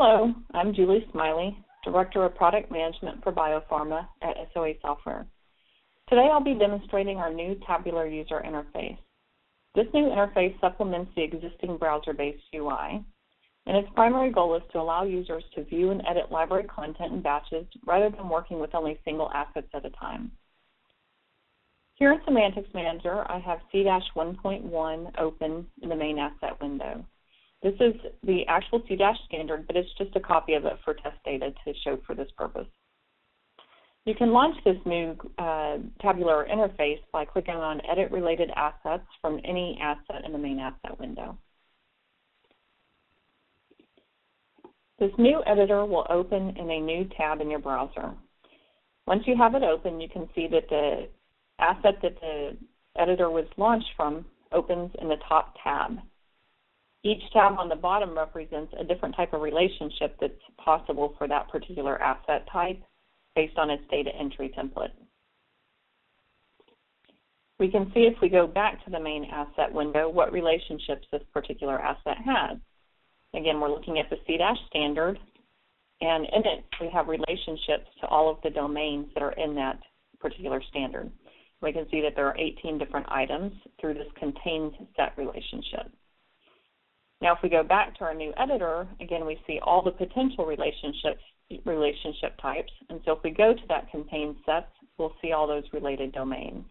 Hello, I'm Julie Smiley, Director of Product Management for Biopharma at SOA Software. Today I'll be demonstrating our new tabular user interface. This new interface supplements the existing browser-based UI, and its primary goal is to allow users to view and edit library content in batches rather than working with only single assets at a time. Here in Semantics Manager, I have C-1.1 open in the main asset window. This is the actual C- standard, but it's just a copy of it for test data to show for this purpose. You can launch this new tabular interface by clicking on Edit Related Assets from any asset in the main asset window. This new editor will open in a new tab in your browser. Once you have it open, you can see that the asset that the editor was launched from opens in the top tab. Each tab on the bottom represents a different type of relationship that's possible for that particular asset type based on its data entry template. We can see if we go back to the main asset window what relationships this particular asset has. Again, we're looking at the C- standard, and in it we have relationships to all of the domains that are in that particular standard. We can see that there are 18 different items through this contains set relationship. Now, if we go back to our new editor, again, we see all the potential relationship types. And so if we go to that contains sets, we'll see all those related domains.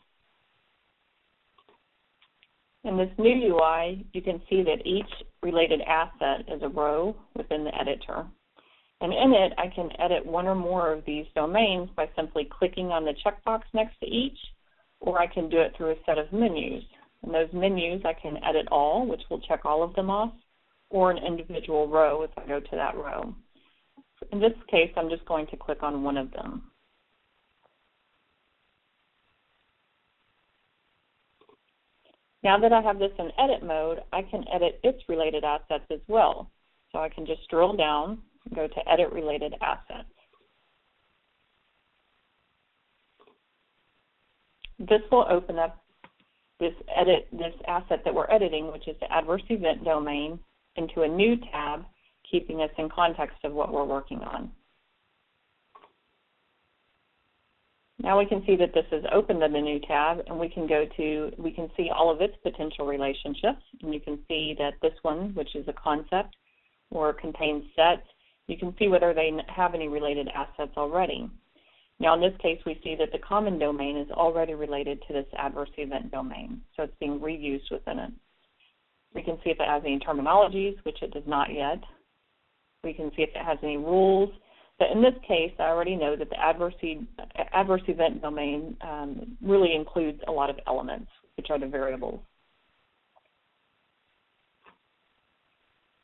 In this new UI, you can see that each related asset is a row within the editor. And in it, I can edit one or more of these domains by simply clicking on the checkbox next to each, or I can do it through a set of menus. In those menus, I can edit all, which will check all of them off, or an individual row if I go to that row. In this case, I'm just going to click on one of them. Now that I have this in edit mode, I can edit its related assets as well. So I can just drill down and go to Edit Related Assets. This will open up this asset that we're editing, which is the adverse event domain, into a new tab, keeping us in context of what we're working on. Now we can see that this is opened in the new tab, and we can see all of its potential relationships. And you can see that this one, which is a concept or contains sets, you can see whether they have any related assets already. Now, in this case, we see that the common domain is already related to this adverse event domain, so it's being reused within it. We can see if it has any terminologies, which it does not yet. We can see if it has any rules. But in this case, I already know that the adverse event domain really includes a lot of elements, which are the variables.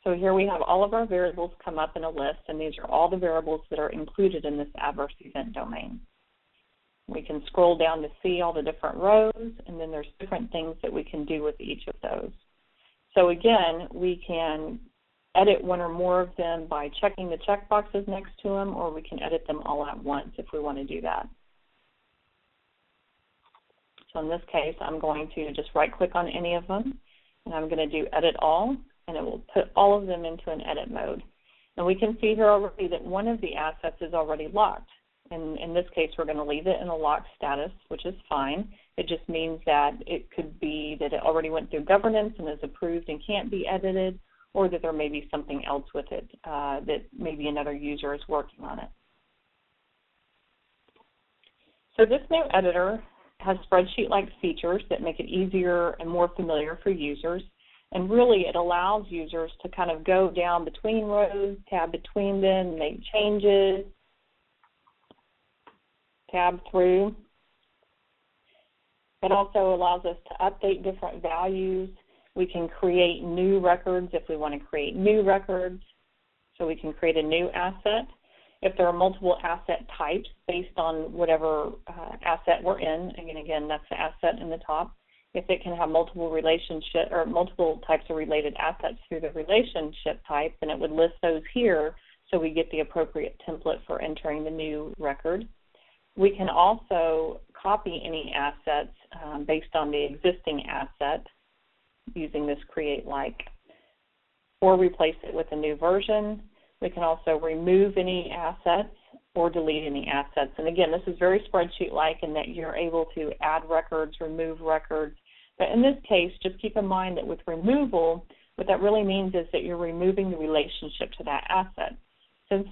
So here we have all of our variables come up in a list, and these are all the variables that are included in this adverse event domain. We can scroll down to see all the different rows, and then there's different things that we can do with each of those. So again, we can edit one or more of them by checking the checkboxes next to them, or we can edit them all at once if we want to do that. So in this case, I'm going to just right-click on any of them, and I'm going to do Edit All, and it will put all of them into an edit mode. And we can see here already that one of the assets is already locked. And in this case, we're going to leave it in a locked status, which is fine. It just means that it could be that it already went through governance and is approved and can't be edited, or that there may be something else with it, that maybe another user is working on it. So this new editor has spreadsheet-like features that make it easier and more familiar for users. And really, it allows users to kind of go down between rows, tab between them, make changes, tab through. It also allows us to update different values. We can create new records if we want to create new records. So we can create a new asset. If there are multiple asset types based on whatever asset we're in, and again, that's the asset in the top. If it can have multiple relationship or multiple types of related assets through the relationship type, then it would list those here so we get the appropriate template for entering the new record. We can also copy any assets based on the existing asset using this create like, or replace it with a new version. We can also remove any assets or delete any assets. And again, this is very spreadsheet-like in that you're able to add records, remove records. But in this case, just keep in mind that with removal, what that really means is that you're removing the relationship to that asset. Since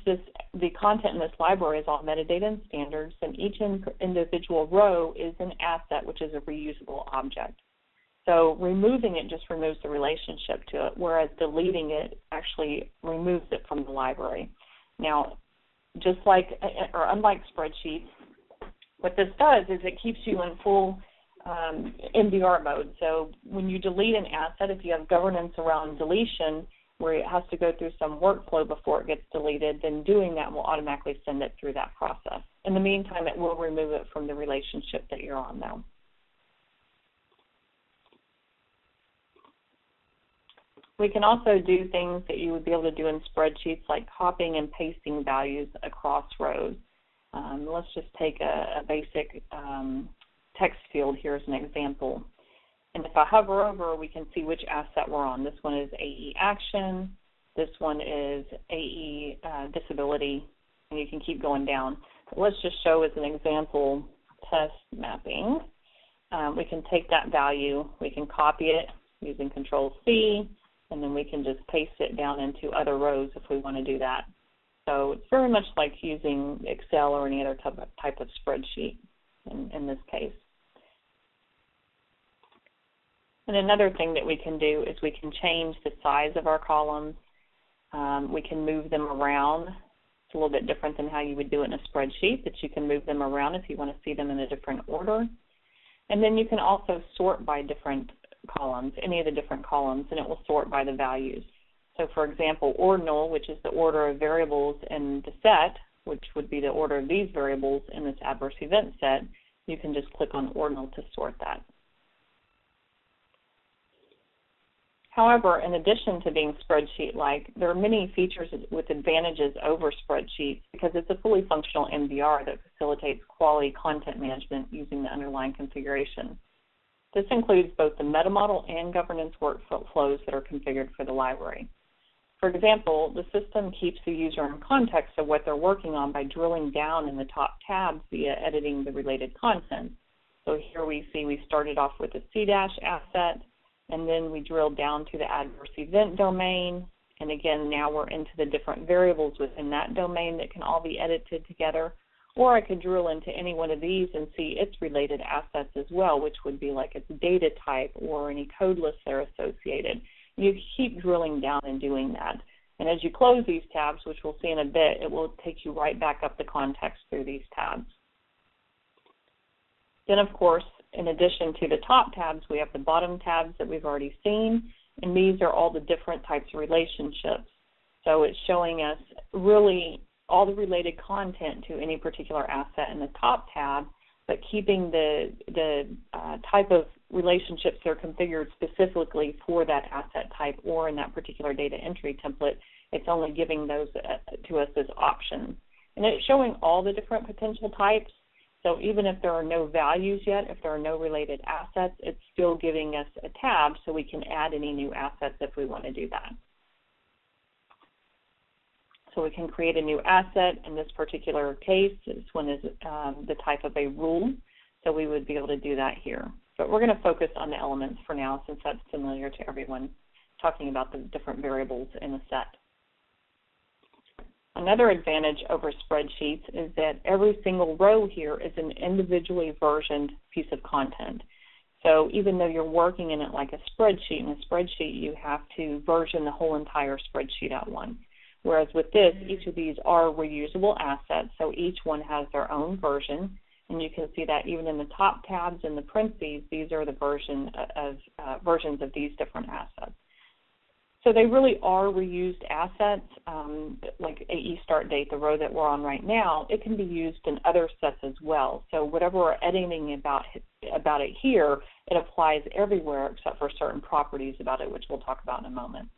the content in this library is all metadata and standards, then each individual row is an asset, which is a reusable object. So removing it just removes the relationship to it, whereas deleting it actually removes it from the library. Now, just like, or unlike spreadsheets, what this does is it keeps you in full MDR mode. So when you delete an asset, if you have governance around deletion, where it has to go through some workflow before it gets deleted, then doing that will automatically send it through that process. In the meantime, it will remove it from the relationship that you're on now. We can also do things that you would be able to do in spreadsheets, like copying and pasting values across rows. Let's just take a basic text field here as an example. And if I hover over, we can see which asset we're on. This one is AE action. This one is AE disability. And you can keep going down. But let's just show as an example test mapping. We can take that value. We can copy it using Control-C. And then we can just paste it down into other rows if we want to do that. So it's very much like using Excel or any other type of spreadsheet in this case. And another thing that we can do is we can change the size of our columns. We can move them around. It's a little bit different than how you would do it in a spreadsheet, but you can move them around if you want to see them in a different order. And then you can also sort by different columns, any of the different columns, and it will sort by the values. So for example, ordinal, which is the order of variables in the set, which would be the order of these variables in this adverse event set, you can just click on ordinal to sort that. However, in addition to being spreadsheet-like, there are many features with advantages over spreadsheets because it's a fully functional MDR that facilitates quality content management using the underlying configuration. This includes both the metamodel and governance workflows that are configured for the library. For example, the system keeps the user in context of what they're working on by drilling down in the top tabs via editing the related content. So here we see we started off with a C- asset, and then we drilled down to the adverse event domain, and again, now we're into the different variables within that domain that can all be edited together. Or I could drill into any one of these and see its related assets as well, which would be like its data type or any code lists that are associated. You keep drilling down and doing that. And as you close these tabs, which we'll see in a bit, it will take you right back up the context through these tabs. Then, of course, in addition to the top tabs, we have the bottom tabs that we've already seen, and these are all the different types of relationships. So it's showing us really all the related content to any particular asset in the top tab, but keeping the type of relationships that are configured specifically for that asset type or in that particular data entry template. It's only giving those to us as options. And it's showing all the different potential types. So even if there are no values yet, if there are no related assets, it's still giving us a tab so we can add any new assets if we want to do that. So we can create a new asset. In this particular case, this one is the type of a rule, so we would be able to do that here. But we're going to focus on the elements for now since that's familiar to everyone, talking about the different variables in a set. Another advantage over spreadsheets is that every single row here is an individually versioned piece of content. So even though you're working in it like a spreadsheet, in a spreadsheet you have to version the whole entire spreadsheet at once. Whereas with this, each of these are reusable assets, so each one has their own version. And you can see that even in the top tabs and the parentheses, these are the versions of these different assets. So they really are reused assets, like AE start date, the row that we're on right now. It can be used in other sets as well. So whatever we're editing about it here, it applies everywhere except for certain properties about it, which we'll talk about in a moment.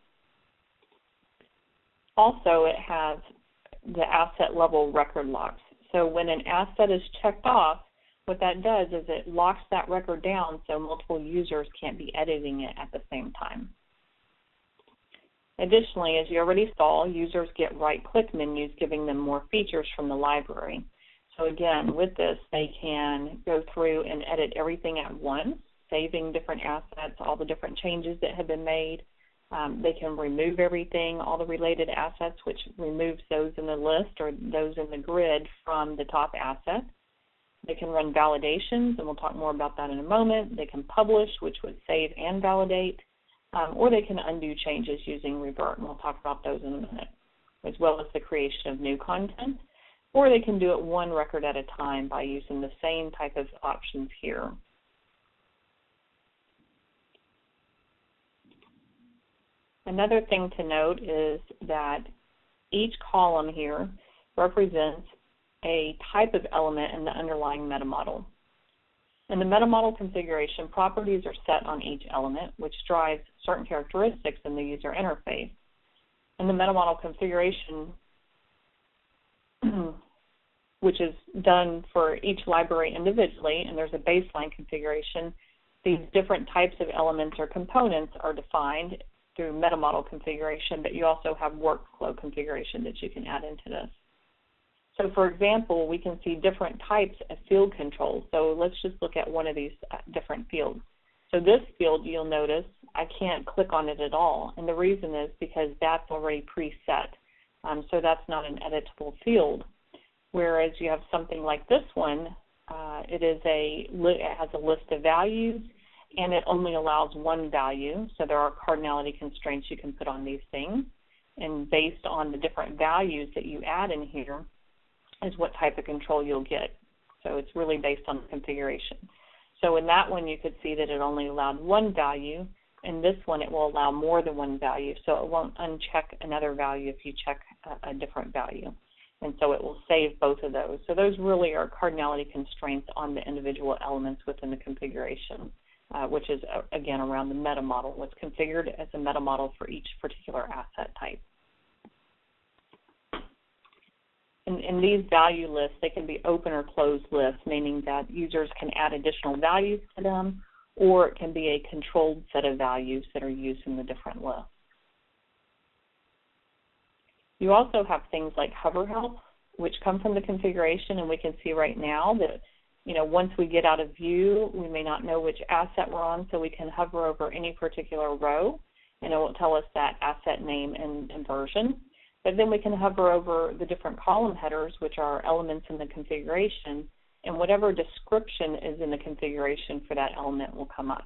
Also, it has the asset level record locks. So when an asset is checked off, what that does is it locks that record down so multiple users can't be editing it at the same time. Additionally, as you already saw, users get right-click menus giving them more features from the library. So again, with this, they can go through and edit everything at once, saving different assets, all the different changes that have been made. They can remove everything, all the related assets, which removes those in the list or those in the grid from the top asset. They can run validations, and we'll talk more about that in a moment. They can publish, which would save and validate, or they can undo changes using revert, and we'll talk about those in a minute, as well as the creation of new content. Or they can do it one record at a time by using the same type of options here. Another thing to note is that each column here represents a type of element in the underlying metamodel. In the metamodel configuration, properties are set on each element, which drives certain characteristics in the user interface. In the metamodel configuration, which is done for each library individually, and there's a baseline configuration, these different types of elements or components are defined through metamodel configuration, but you also have workflow configuration that you can add into this. So for example, we can see different types of field controls. So let's just look at one of these different fields. So this field, you'll notice, I can't click on it at all. And the reason is because that's already preset. So that's not an editable field. Whereas you have something like this one, it has a list of values, and it only allows one value. So there are cardinality constraints you can put on these things. And based on the different values that you add in here is what type of control you'll get. So it's really based on the configuration. So in that one, you could see that it only allowed one value. In this one, it will allow more than one value. So it won't uncheck another value if you check a different value. And so it will save both of those. So those really are cardinality constraints on the individual elements within the configuration, which is, again, around the meta model. What's configured as a meta model for each particular asset type. In these value lists, they can be open or closed lists, meaning that users can add additional values to them, or it can be a controlled set of values that are used in the different lists. You also have things like hover help, which come from the configuration, and we can see right now that, once we get out of view, we may not know which asset we're on, so we can hover over any particular row, and it will tell us that asset name and version. But then we can hover over the different column headers, which are elements in the configuration, and whatever description is in the configuration for that element will come up.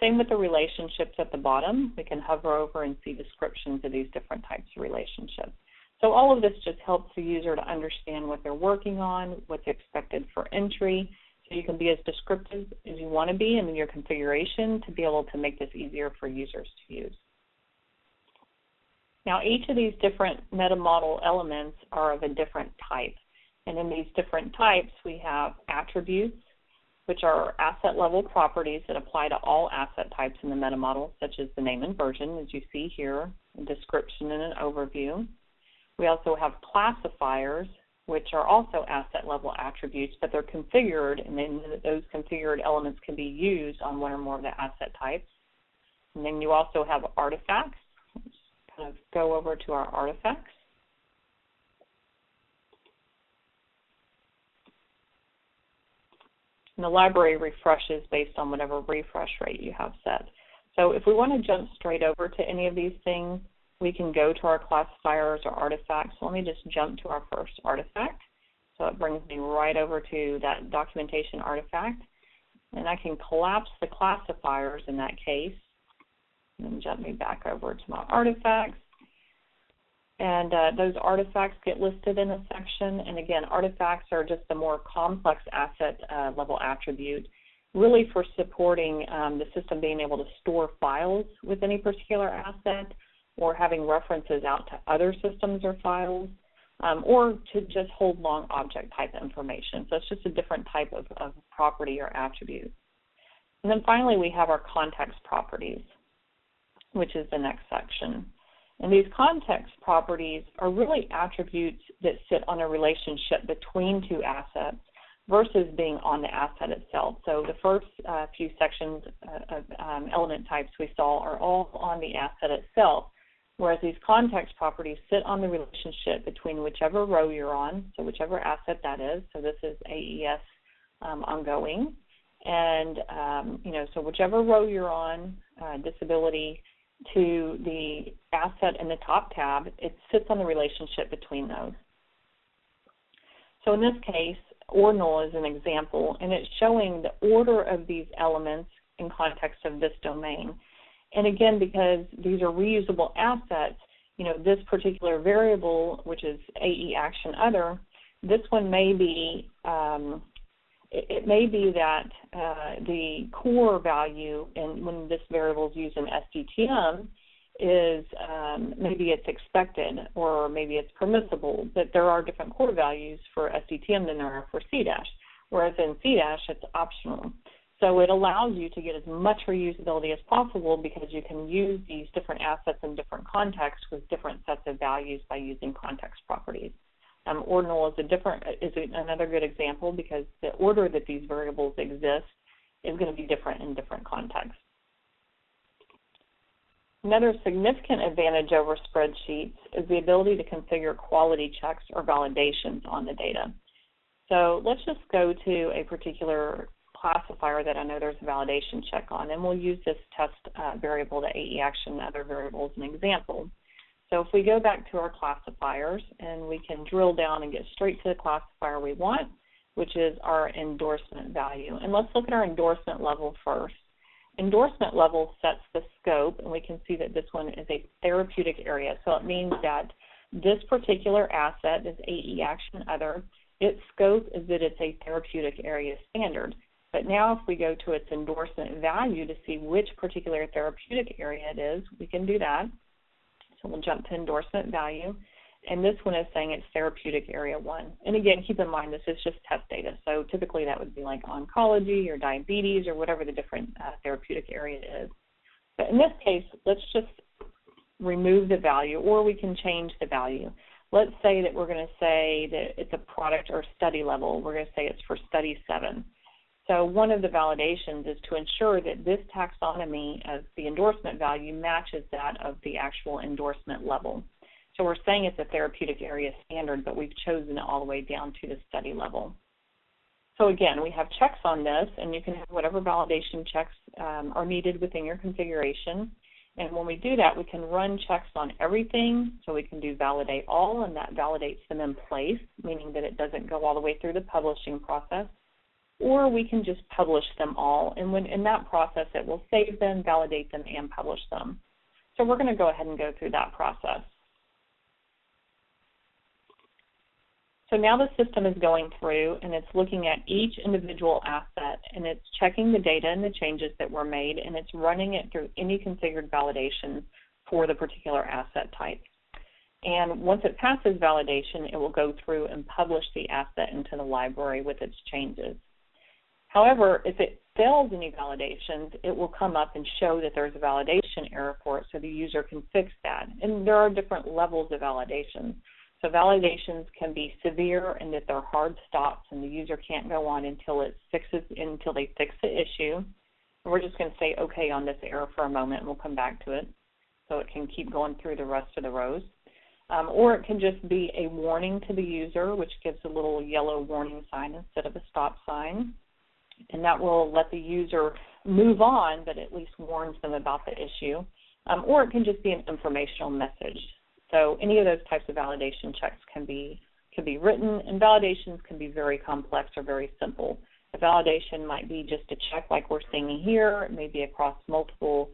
Same with the relationships at the bottom. We can hover over and see descriptions of these different types of relationships. So all of this just helps the user to understand what they're working on, what's expected for entry, so you can be as descriptive as you want to be in your configuration to be able to make this easier for users to use. Now, each of these different meta model elements are of a different type. And in these different types, we have attributes, which are asset level properties that apply to all asset types in the meta model, such as the name and version, as you see here, a description and an overview. We also have classifiers, which are also asset level attributes, but they're configured, and then those configured elements can be used on one or more of the asset types. And then you also have artifacts. Let's kind of go over to our artifacts. And the library refreshes based on whatever refresh rate you have set. So if we want to jump straight over to any of these things, we can go to our classifiers or artifacts. So let me just jump to our first artifact. So it brings me right over to that documentation artifact. And I can collapse the classifiers in that case, and then jump me back over to my artifacts. And those artifacts get listed in a section. And again, artifacts are just a more complex asset level attribute, really for supporting the system being able to store files with any particular asset, or having references out to other systems or files, or to just hold long object type information. So it's just a different type of property or attribute. And then finally, we have our context properties, which is the next section. And these context properties are really attributes that sit on a relationship between two assets versus being on the asset itself. So the first few sections of element types we saw are all on the asset itself. whereas these context properties sit on the relationship between whichever row you're on, so whichever asset that is. So this is AES ongoing. And, so whichever row you're on, disability, to the asset in the top tab, it sits on the relationship between those. So in this case, ordinal is an example, and it's showing the order of these elements in context of this domain. And again, because these are reusable assets, this particular variable, which is AE action other, this one may be, it may be that the core value, and when this variable is used in SDTM, is maybe it's expected or maybe it's permissible, but there are different core values for SDTM than there are for C-, whereas in C-, it's optional. So it allows you to get as much reusability as possible because you can use these different assets in different contexts with different sets of values by using context properties. Ordinal is another good example because the order that these variables exist is going to be different in different contexts. Another significant advantage over spreadsheets is the ability to configure quality checks or validations on the data. So let's just go to a particular classifier that I know there's a validation check on, and we'll use this test variable, the AE action, other variable, as an example. So if we go back to our classifiers, and we can drill down and get straight to the classifier we want, which is our endorsement value. And let's look at our endorsement level first. Endorsement level sets the scope, and we can see that this one is a therapeutic area. So it means that this particular asset is AE action other. Its scope is that it's a therapeutic area standard. But now if we go to its endorsement value to see which particular therapeutic area it is, we can do that. So we'll jump to endorsement value. And this one is saying it's therapeutic area 1. And again, keep in mind this is just test data. So typically that would be like oncology or diabetes or whatever the different therapeutic area is. But in this case, let's just remove the value, or we can change the value. Let's say that we're going to say that it's a product or study level. We're going to say it's for study 7. So one of the validations is to ensure that this taxonomy of the endorsement value matches that of the actual endorsement level. So we're saying it's a therapeutic area standard, but we've chosen it all the way down to the study level. So again, we have checks on this, and you can have whatever validation checks are needed within your configuration. And when we do that, we can run checks on everything. So we can do validate all, and that validates them in place, meaning that it doesn't go all the way through the publishing process. Or we can just publish them all, and when in that process it will save them, validate them, and publish them. So we're going to go ahead and go through that process. So now the system is going through and it's looking at each individual asset, and it's checking the data and the changes that were made, and it's running it through any configured validations for the particular asset type. And once it passes validation, it will go through and publish the asset into the library with its changes. However, if it fails any validations, it will come up and show that there's a validation error for it so the user can fix that. And there are different levels of validations. So validations can be severe in that they're hard stops and the user can't go on until they fix the issue. And we're just going to say okay on this error for a moment, and we'll come back to it so it can keep going through the rest of the rows. Or it can just be a warning to the user, which gives a little yellow warning sign instead of a stop sign. And that will let the user move on, but at least warns them about the issue. Or it can just be an informational message. So any of those types of validation checks can be written, and validations can be very complex or very simple. A validation might be just a check like we're seeing here. It may be across multiple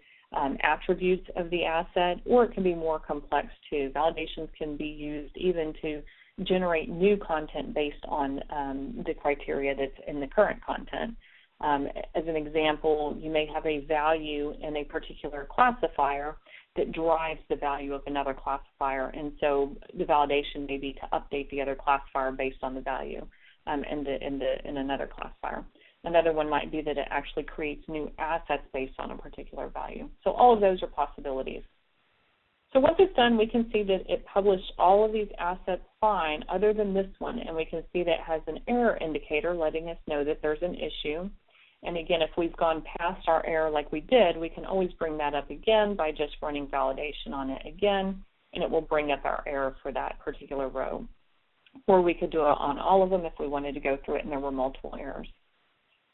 attributes of the asset, or it can be more complex too. Validations can be used even to generate new content based on the criteria that's in the current content. As an example, you may have a value in a particular classifier that drives the value of another classifier, and so the validation may be to update the other classifier based on the value in another classifier. Another one might be that it actually creates new assets based on a particular value. So all of those are possibilities. So once it's done, we can see that it published all of these assets fine other than this one, and we can see that it has an error indicator letting us know that there's an issue. And again, if we've gone past our error like we did, we can always bring that up again by just running validation on it again, and it will bring up our error for that particular row. Or we could do it on all of them if we wanted to go through it and there were multiple errors.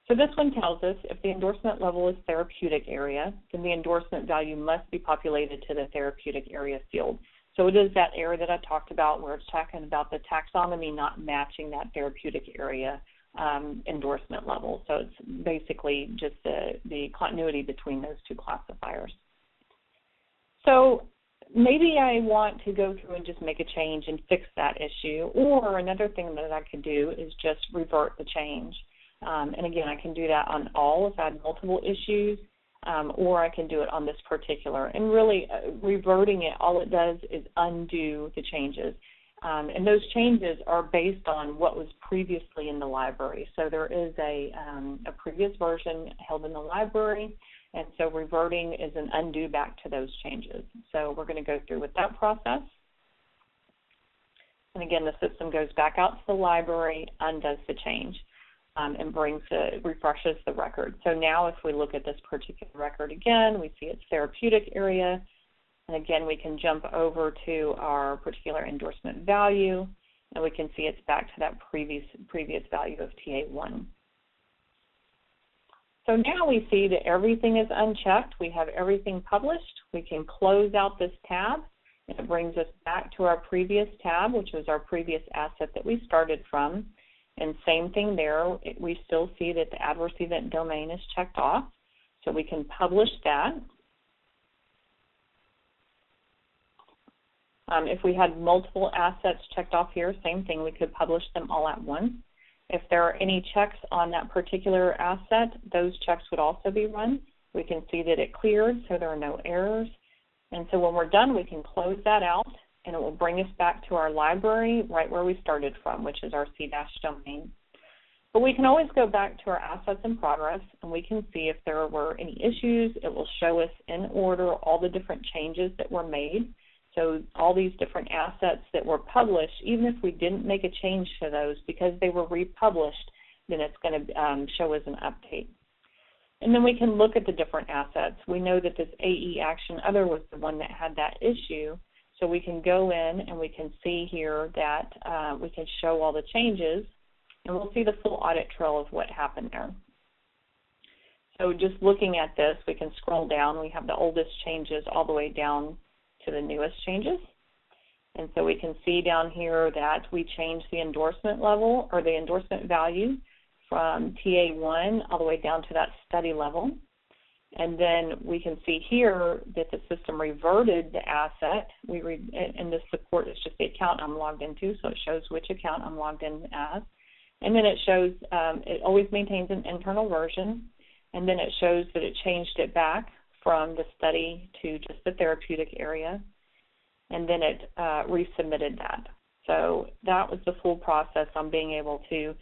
So this one tells us if the endorsement level is therapeutic area, then the endorsement value must be populated to the therapeutic area field. So it is that error that I talked about where it's talking about the taxonomy not matching that therapeutic area endorsement level. So it's basically just the continuity between those two classifiers. So maybe I want to go through and just make a change and fix that issue, or another thing that I could do is just revert the change. And again, I can do that on all if I have multiple issues, or I can do it on this particular. And really, reverting it, all it does is undo the changes. And those changes are based on what was previously in the library. So there is a previous version held in the library, and so reverting is an undo back to those changes. So we're going to go through with that process. And again, the system goes back out to the library, undoes the change, and refreshes the record. So now if we look at this particular record again, we see its therapeutic area. And again, we can jump over to our particular endorsement value, and we can see it's back to that previous value of TA1. So now we see that everything is unchecked. We have everything published. We can close out this tab, and it brings us back to our previous tab, which was our previous asset that we started from. And same thing there, we still see that the adverse event domain is checked off, so we can publish that. If we had multiple assets checked off here, same thing, we could publish them all at once. If there are any checks on that particular asset, those checks would also be run. We can see that it cleared, so there are no errors. And so when we're done, we can close that out, and it will bring us back to our library right where we started from, which is our C- domain. But we can always go back to our assets in progress, and we can see if there were any issues. It will show us in order all the different changes that were made. So all these different assets that were published, even if we didn't make a change to those because they were republished, then it's going to show us an update. And then we can look at the different assets. We know that this AE action other was the one that had that issue. So we can go in and we can see here that we can show all the changes, and we'll see the full audit trail of what happened there. So just looking at this, we can scroll down. We have the oldest changes all the way down to the newest changes. And so we can see down here that we changed the endorsement level or the endorsement value from TA1 all the way down to that study level. And then we can see here that the system reverted the asset. And this support is just the account I'm logged into, so it shows which account I'm logged in as. And then it shows, it always maintains an internal version. And then it shows that it changed it back from the study to just the therapeutic area. And then it resubmitted that. So that was the full process on being able to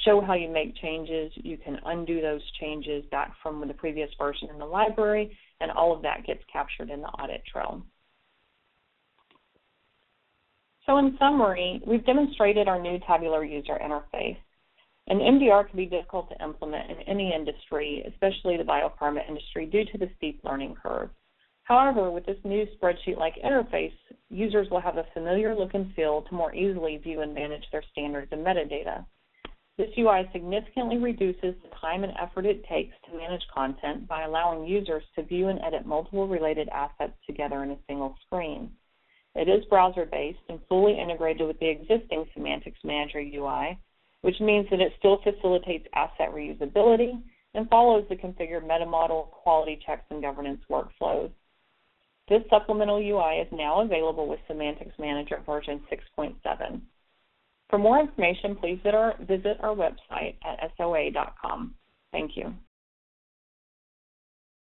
show how you make changes. You can undo those changes back from the previous version in the library, and all of that gets captured in the audit trail. So in summary, we've demonstrated our new tabular user interface. And MDR can be difficult to implement in any industry, especially the biopharma industry, due to the steep learning curve. However, with this new spreadsheet-like interface, users will have a familiar look and feel to more easily view and manage their standards and metadata. This UI significantly reduces the time and effort it takes to manage content by allowing users to view and edit multiple related assets together in a single screen. It is browser-based and fully integrated with the existing Semantics Manager UI, which means that it still facilitates asset reusability and follows the configured metamodel, quality checks, and governance workflows. This supplemental UI is now available with Semantics Manager version 6.7. For more information, please visit our website at soa.com. Thank you.